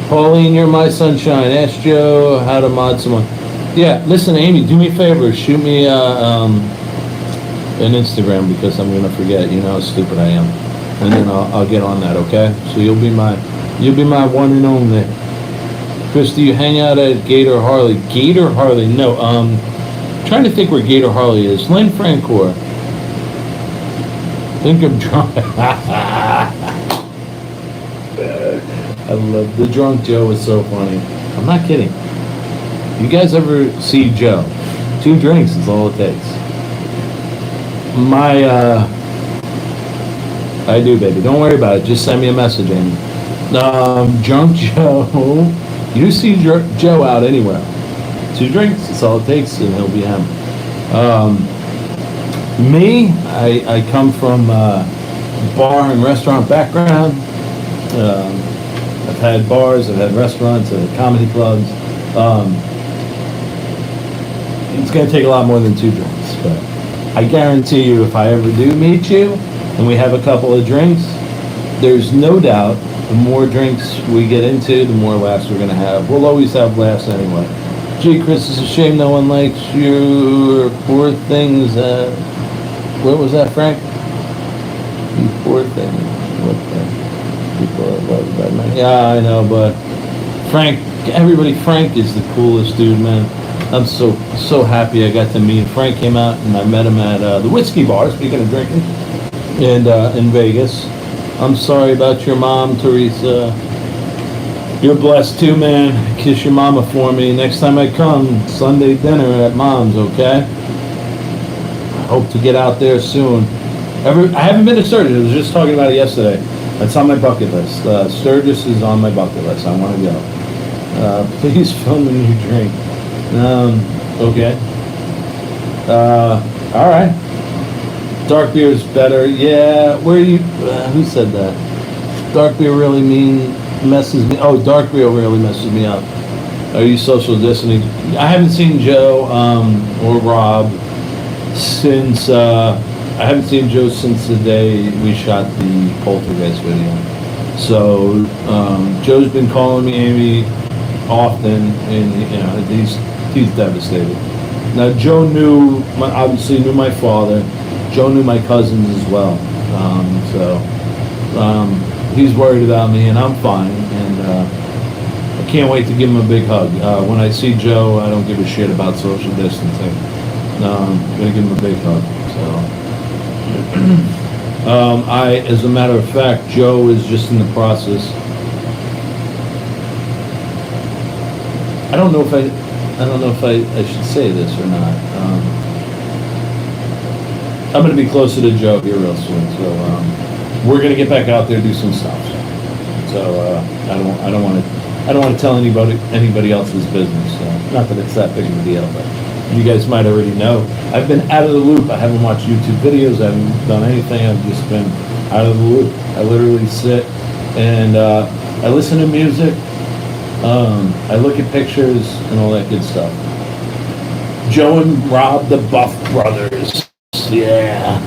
Pauline, you're my sunshine. Ask Joe how to mod someone. Yeah, listen, Amy, do me a favor, shoot me an Instagram, because I'm gonna forget, you know how stupid I am. And then I'll get on that, okay? So you'll be my one and only. Chris, do you hang out at Gator Harley? Gator Harley? No. Trying to think where Gator Harley is. Lynn Francoeur. Think I'm drunk. I love the drunk Joe. Is so funny. I'm not kidding. You guys ever see Joe? 2 drinks is all it takes. I do, baby. Don't worry about it. Just send me a message, Amy. Drunk Joe. You see Joe out anywhere. 2 drinks. That's all it takes, and he'll be him. Me, I come from bar and restaurant background. I've had bars, I've had restaurants, I've had comedy clubs. It's gonna take a lot more than 2 drinks, but I guarantee you, if I ever do meet you and we have a couple of drinks, there's no doubt the more drinks we get into, the more laughs we're gonna have. We'll always have laughs anyway. Gee, Chris, it's a shame no one likes you. Poor things. What was that, Frank? You poor thing. What the people are loved by me. Yeah, I know, but Frank, Frank is the coolest dude, man. I'm so happy I got to meet him. Frank came out and I met him at the whiskey bar, speaking of drinking, and in Vegas. I'm sorry about your mom, Teresa. You're blessed too, man. Kiss your mama for me. Next time I come, Sunday dinner at Mom's, okay? Hope to get out there soon. I haven't been to Sturgis. I was just talking about it yesterday. That's on my bucket list. Sturgis is on my bucket list. I want to go. Please film when you drink. Okay. All right. Dark beer is better. Yeah. Where you? Who said that? Dark beer really messes me. Oh, dark beer really messes me up. Are you social distancing? I haven't seen Joe or Rob since. I haven't seen Joe since the day we shot the Poltergeist video. So Joe's been calling me, Amy, often, and he's devastated. Now Joe obviously knew my father. Joe knew my cousins as well. He's worried about me, and I'm fine. And I can't wait to give him a big hug. When I see Joe, I don't give a shit about social distancing. I'm gonna give him a big hug. So, as a matter of fact, Joe is just in the process. I don't know if I should say this or not. I'm going to be closer to Joe here real soon, so we're going to get back out there and do some stuff. So I don't want to tell anybody else's business. Not that it's that big of a deal, but you guys might already know. I've been out of the loop. I haven't watched YouTube videos. I haven't done anything. I've just been out of the loop. I literally sit and I listen to music. I look at pictures and all that good stuff. Joe and Rob, the Buff Brothers. Yeah.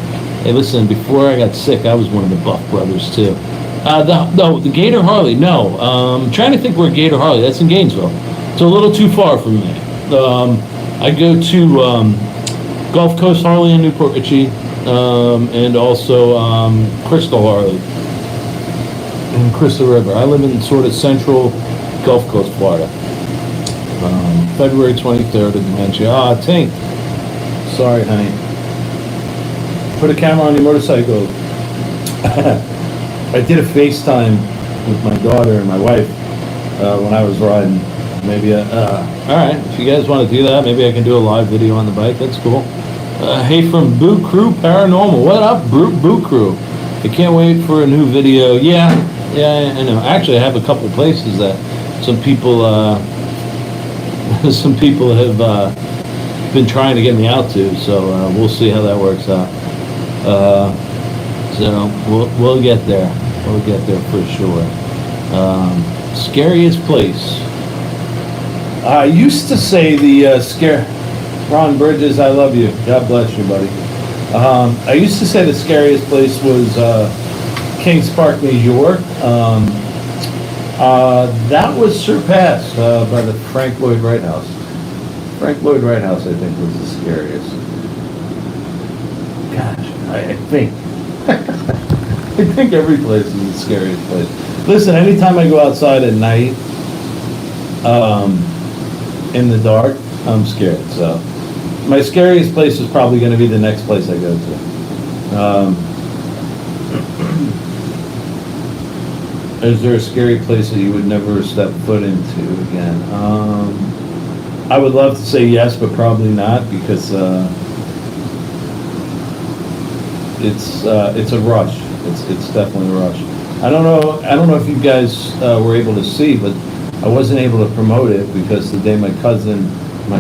Hey, listen, before I got sick, I was one of the Buff Brothers, too. The Gator Harley, no. I'm trying to think where Gator Harley, that's in Gainesville. It's a little too far from me. I go to Gulf Coast Harley in Newport Richey, and also Crystal Harley in Crystal River. I live in sort of central Gulf Coast, Florida. February 23rd of dementia. Tink. Sorry, honey. Put a camera on your motorcycle. I did a FaceTime with my daughter and my wife when I was riding. Maybe, all right, if you guys want to do that, maybe I can do a live video on the bike. That's cool. Hey, from Boo Crew Paranormal. What up, Boo Crew? I can't wait for a new video. Yeah, I know. Actually, I have a couple places that some people have been trying to get me out to, so we'll see how that works out. So we'll get there. We'll get there for sure. Scariest place. I used to say Ron Bridges, I love you. God bless you, buddy. I used to say the scariest place was Kings Park, New York. That was surpassed by the Frank Lloyd Wright House. Frank Lloyd Wright House, I think, was the scariest. Gosh, I think. I think every place is the scariest place. Listen, anytime I go outside at night, in the dark, I'm scared. So, my scariest place is probably going to be the next place I go to. Is there a scary place that you would never step foot into again? I would love to say yes, but probably not, because it's a rush. It's definitely a rush. I don't know if you guys were able to see, but I wasn't able to promote it because the day my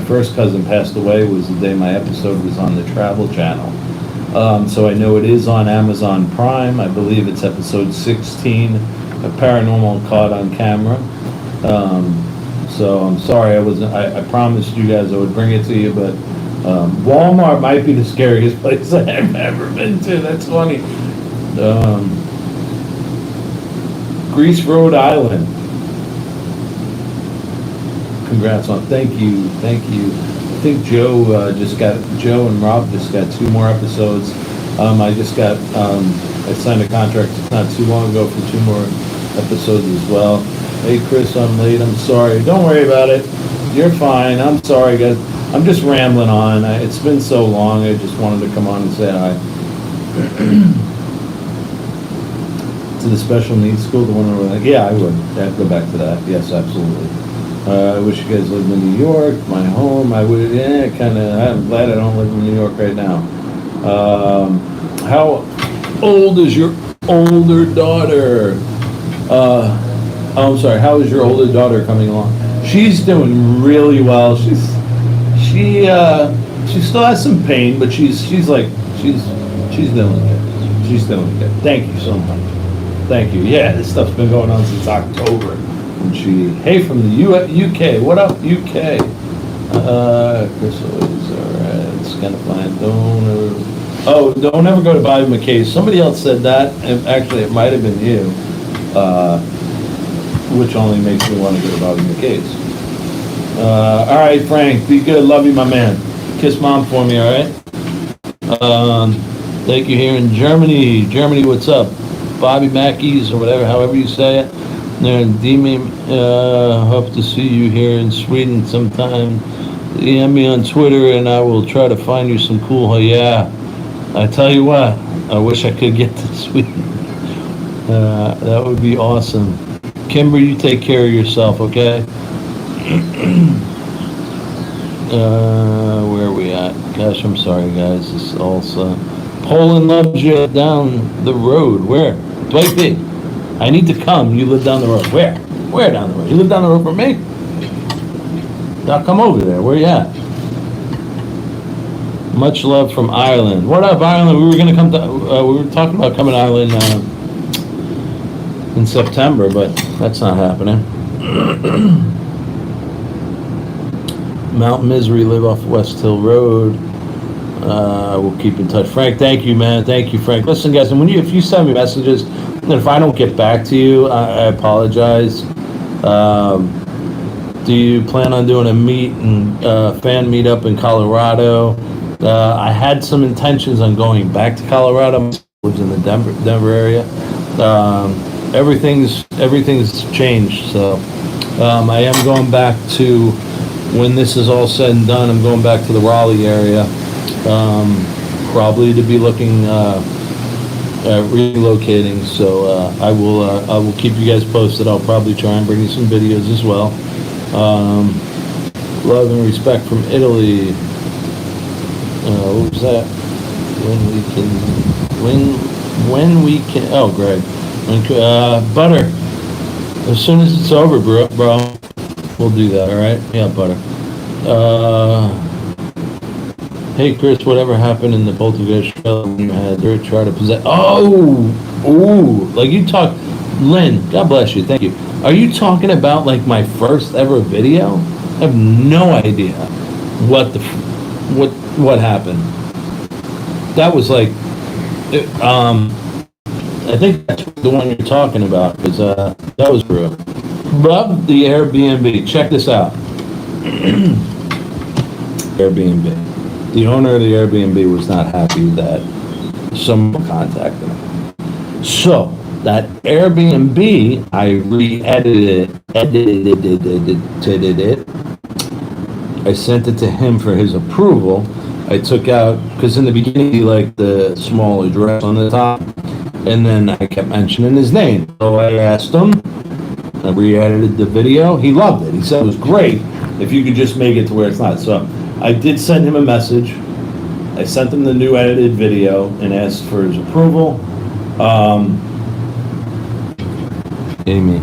first cousin passed away was the day my episode was on the Travel Channel. So I know it is on Amazon Prime. I believe it's episode 16, paranormal caught on camera. So I'm sorry I promised you guys I would bring it to you, but Walmart might be the scariest place I've ever been to. That's funny. Greece, Rhode Island. Congrats on, thank you. I think Joe and Rob just got 2 more episodes. I signed a contract not too long ago for 2 more episodes as well. Hey Chris, I'm late, I'm sorry. Don't worry about it. You're fine, I'm sorry guys. I'm just rambling on. It's been so long, I just wanted to come on and say hi. To the special needs school, the one over there? Yeah, I would. I'd go back to that. Yes, absolutely. I wish you guys lived in New York, my home. I would, I'm glad I don't live in New York right now. How old is your older daughter? I'm sorry, how is your older daughter coming along? She's doing really well. She still has some pain, but she's doing good. She's doing good. Thank you so much. Thank you. Yeah, this stuff's been going on since October. And hey, from the UK. What up, UK? Chris always, alright, it's kind of fine. Don't ever go to Bobby McKay's. Somebody else said that, and actually it might have been you, which only makes me want to go to Bobby McKay's. Alright, Frank, be good. Love you, my man. Kiss mom for me, alright? Thank you here in Germany. Germany, what's up? Bobby Mackey's or whatever, however you say it. Demi, hope to see you here in Sweden sometime. DM me on Twitter and I will try to find you some cool. Yeah, I tell you what, I wish I could get to Sweden. That would be awesome. Kimber, you take care of yourself, okay? Where are we at? Gosh, I'm sorry, guys. This is also Poland loves you down the road. Where? Dwight B. I need to come. You live down the road. Where? Where down the road? You live down the road from me? Now come over there. Where you at? Much love from Ireland. What up, Ireland? We were gonna come to. We were talking about coming to Ireland in September, but that's not happening. Mount Misery, live off West Hill Road. We'll keep in touch. Frank, thank you, man. Thank you, Frank. Listen, guys, and if you send me messages, and if I don't get back to you, I apologize. Do you plan on doing a fan meetup in Colorado? I had some intentions on going back to Colorado. I lives in the Denver area. Everything's changed, so I am going back to, when this is all said and done, I'm going back to the Raleigh area, probably to be looking relocating. So I will keep you guys posted. I'll probably try and bring you some videos as well. Love and respect from Italy. What was that? When we can. Oh, Greg. Butter. As soon as it's over, bro, we'll do that. All right? Yeah, Butter. Hey, Chris, whatever happened in the poltergeist trailer when you had her try to possess? Like you talk, Lynn. God bless you. Thank you. Are you talking about like my first ever video? I have no idea what happened. That was like, I think that's the one you're talking about, because that was real. Love the Airbnb. Check this out. Airbnb. The owner of the Airbnb was not happy that someone contacted him. So that Airbnb, I edited it. I sent it to him for his approval. I took out, because in the beginning he liked the small address on the top, and then I kept mentioning his name. So I asked him, I re-edited the video. He loved it. He said it was great if you could just make it to where it's not. So I did send him a message. I sent him the new edited video and asked for his approval. Amy.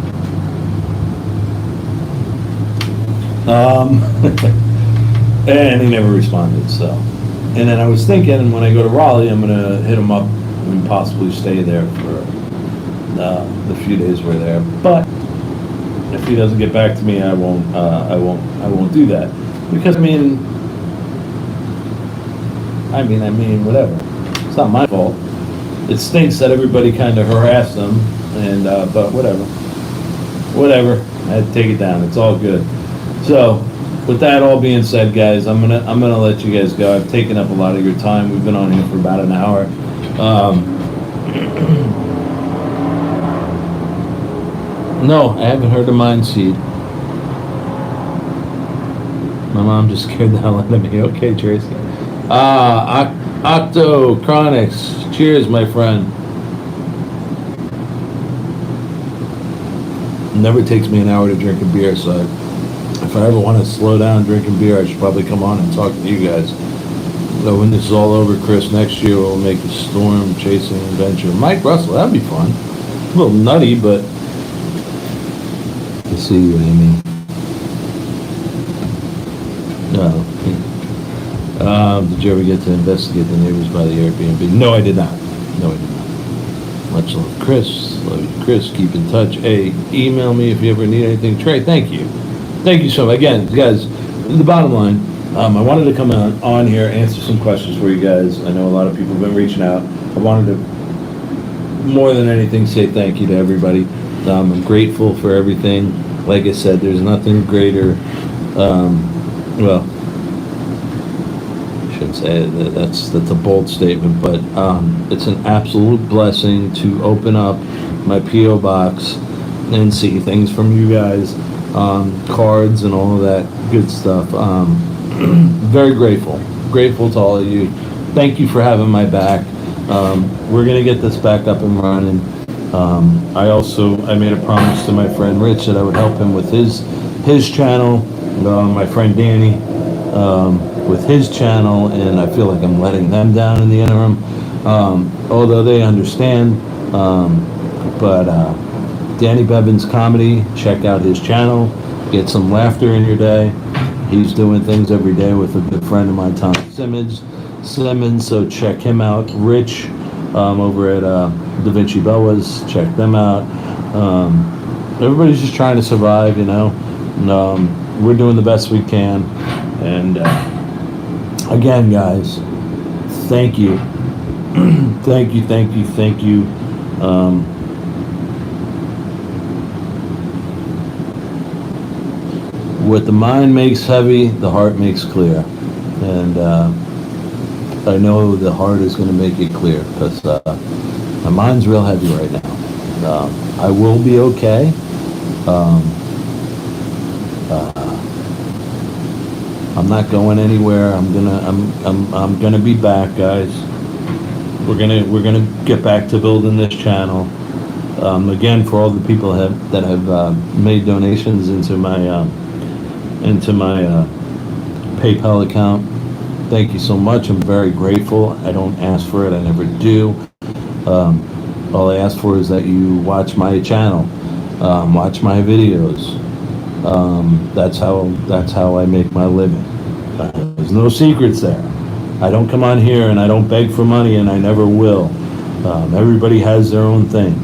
And he never responded, so. And then I was thinking, when I go to Raleigh, I'm gonna hit him up and possibly stay there for the few days we're there. But if he doesn't get back to me, I won't do that. Because I mean, whatever. It's not my fault. It stinks that everybody kind of harassed them, and but whatever. I had to take it down. It's all good. So, with that all being said, guys, I'm gonna let you guys go. I've taken up a lot of your time. We've been on here for about an hour. No, I haven't heard of Mind Seed. My mom just scared the hell out of me. Okay, Tracy. Octo Chronics. Cheers, my friend. It never takes me an hour to drink a beer, so if I ever want to slow down drinking beer, I should probably come on and talk to you guys. So when this is all over, Chris, next year we'll make a storm chasing adventure. Mike Russell, that'd be fun. A little nutty, but I see you, Amy. No. Did you ever get to investigate the neighbors by the Airbnb? No, I did not. Much love, Chris. Love you, Chris. Keep in touch. Hey, email me if you ever need anything. Trey, thank you. Thank you so much. Again, guys, the bottom line, I wanted to come on here, answer some questions for you guys. I know a lot of people have been reaching out. I wanted to, more than anything, say thank you to everybody. I'm grateful for everything. Like I said, there's nothing greater, well, I shouldn't say it, that's a bold statement, but it's an absolute blessing to open up my P.O. box and see things from you guys, cards and all of that good stuff. Very grateful to all of you. Thank you for having my back. We're gonna get this back up and running. I made a promise to my friend Rich that I would help him with his channel, my friend Danny with his channel, and I feel like I'm letting them down in the interim, although they understand. But Danny Bevins Comedy, check out his channel, get some laughter in your day. He's doing things every day with a good friend of mine, Tom Simmons, so check him out. Rich over at Da Vinci Boas, check them out. Everybody's just trying to survive, you know. We're doing the best we can. And again, guys, thank you. thank you. What the mind makes heavy, the heart makes clear. And I know the heart is going to make it clear, because my mind's real heavy right now. I will be okay. I'm not going anywhere. I'm gonna be back, guys. We're gonna get back to building this channel. Again, for all the people that have made donations into my PayPal account, thank you so much. I'm very grateful. I don't ask for it. I never do. All I ask for is that you watch my channel, watch my videos. That's how I make my living. There's no secrets there. I don't come on here and I don't beg for money, and I never will. Everybody has their own thing.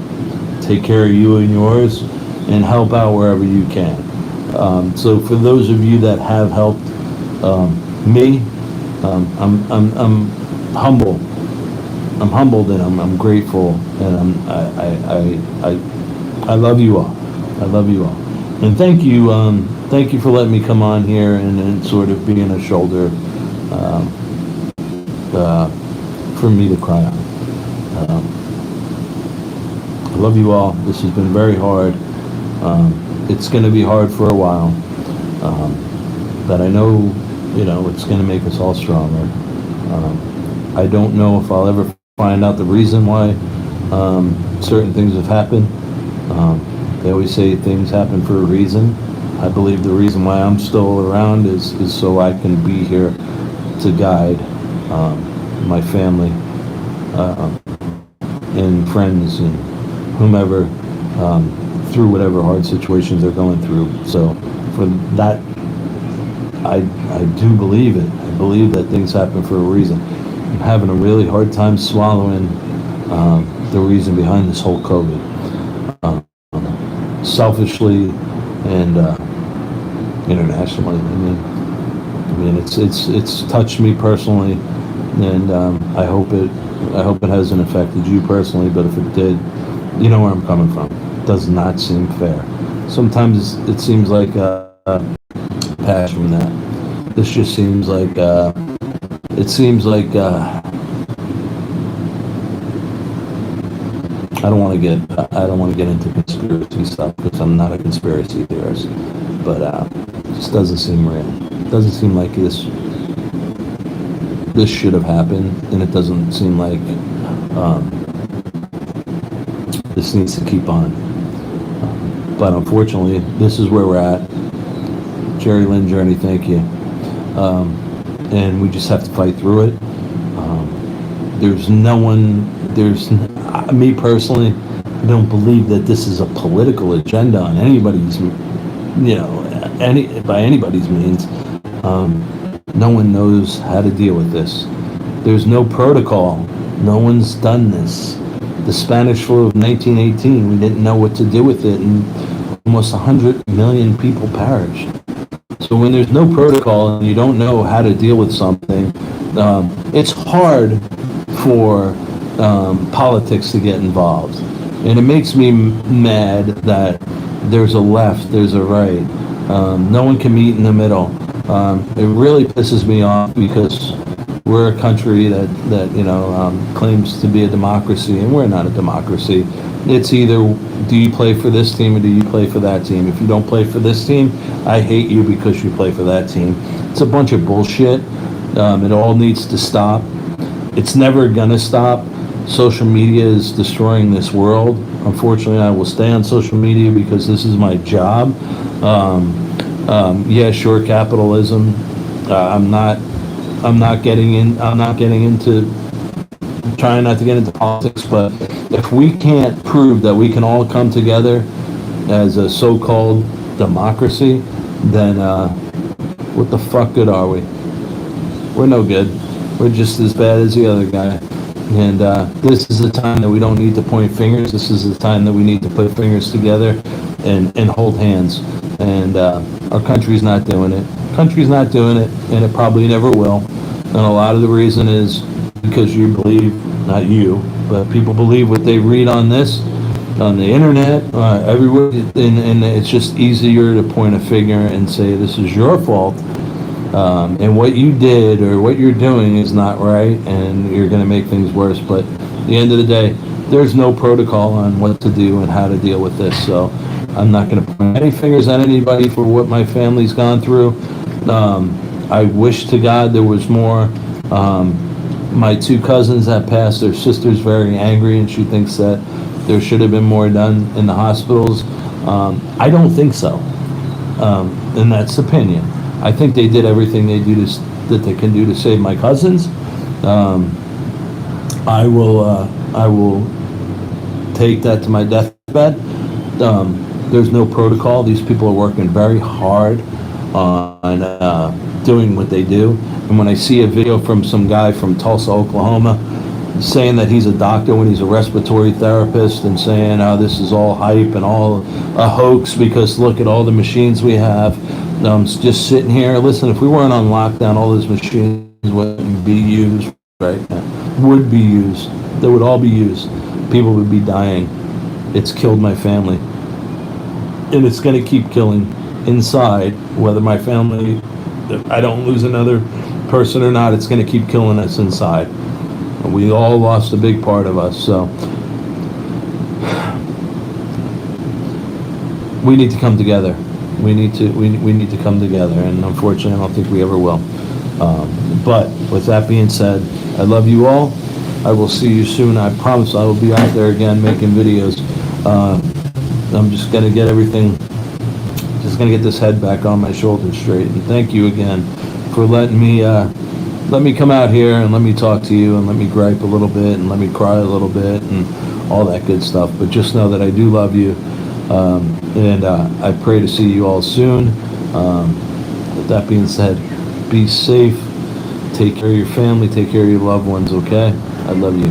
Take care of you and yours, and help out wherever you can. So for those of you that have helped me, I'm humble. I'm humbled, and I'm grateful, and I love you all. I love you all, and thank you for letting me come on here and sort of being a shoulder for me to cry on. I love you all. This has been very hard. It's going to be hard for a while, but I know, it's going to make us all stronger. I don't know if I'll ever find out the reason why certain things have happened. They always say things happen for a reason. I believe the reason why I'm still around is so I can be here to guide my family and friends and whomever through whatever hard situations they're going through. So for that, I do believe it. I believe that things happen for a reason. I'm having a really hard time swallowing the reason behind this whole COVID. selfishly and internationally. I mean, it's touched me personally, and I hope it hasn't affected you personally. But if it did, you know where I'm coming from. It does not seem fair. Sometimes it seems like passion from that. This just seems like it seems like I don't want to get into conspiracy stuff because I'm not a conspiracy theorist, but it just doesn't seem real. It doesn't seem like this should have happened, and it doesn't seem like this needs to keep on. But unfortunately, this is where we're at. Jerry Lynn Journey, thank you. And we just have to fight through it. Me personally, I don't believe that this is a political agenda on anybody's, by anybody's means. No one knows how to deal with this. There's no protocol. No one's done this. The Spanish flu of 1918, we didn't know what to do with it, and almost 100 million people perished. So when there's no protocol and you don't know how to deal with something, it's hard for politics to get involved. And it makes me mad that there's a left, there's a right. No one can meet in the middle. It really pisses me off because we're a country that claims to be a democracy, and we're not a democracy. It's either do you play for this team or do you play for that team. If you don't play for this team, I hate you because you play for that team. It's a bunch of bullshit. It all needs to stop. It's never gonna stop. Social media is destroying this world. Unfortunately, I will stay on social media because this is my job. Yeah, sure, capitalism. I'm not getting into trying not to get into politics, but if we can't prove that we can all come together as a so-called democracy, then what the fuck good are we? We're no good. We're just as bad as the other guy. And this is the time that we don't need to point fingers. This is the time that we need to put fingers together and hold hands. And our country's not doing it. Country's not doing it, and it probably never will. And a lot of the reason is because you believe, not you, but people believe what they read on the internet, everywhere, and it's just easier to point a finger and say this is your fault. And what you did or what you're doing is not right, and you're going to make things worse. But at the end of the day, there's no protocol on what to do and how to deal with this. So I'm not going to point any fingers at anybody for what my family's gone through. I wish to God there was more. My two cousins that passed, their sister's very angry, and she thinks that there should have been more done in the hospitals. I don't think so, and that's opinion. I think they did everything that they can do to save my cousins. I will take that to my deathbed. There's no protocol. These people are working very hard on doing what they do. And when I see a video from some guy from Tulsa, Oklahoma, saying that he's a doctor when he's a respiratory therapist, and saying how this is all hype and all a hoax because look at all the machines we have. Just sitting here, listen, if we weren't on lockdown, all those machines wouldn't be used right now. Would be used. They would all be used. People would be dying. It's killed my family. And it's going to keep killing inside, whether my family, if I don't lose another person or not, it's going to keep killing us inside. We all lost a big part of us, so we need to come together. We need to come together, and unfortunately, I don't think we ever will. But with that being said, I love you all. I will see you soon. I promise I will be out there again making videos. I'm just gonna get this head back on my shoulders straight. And thank you again for letting me come out here and let me talk to you and let me gripe a little bit and let me cry a little bit and all that good stuff. But just know that I do love you, and I pray to see you all soon. With that being said, be safe. Take care of your family. Take care of your loved ones. Okay? I love you.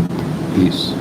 Peace.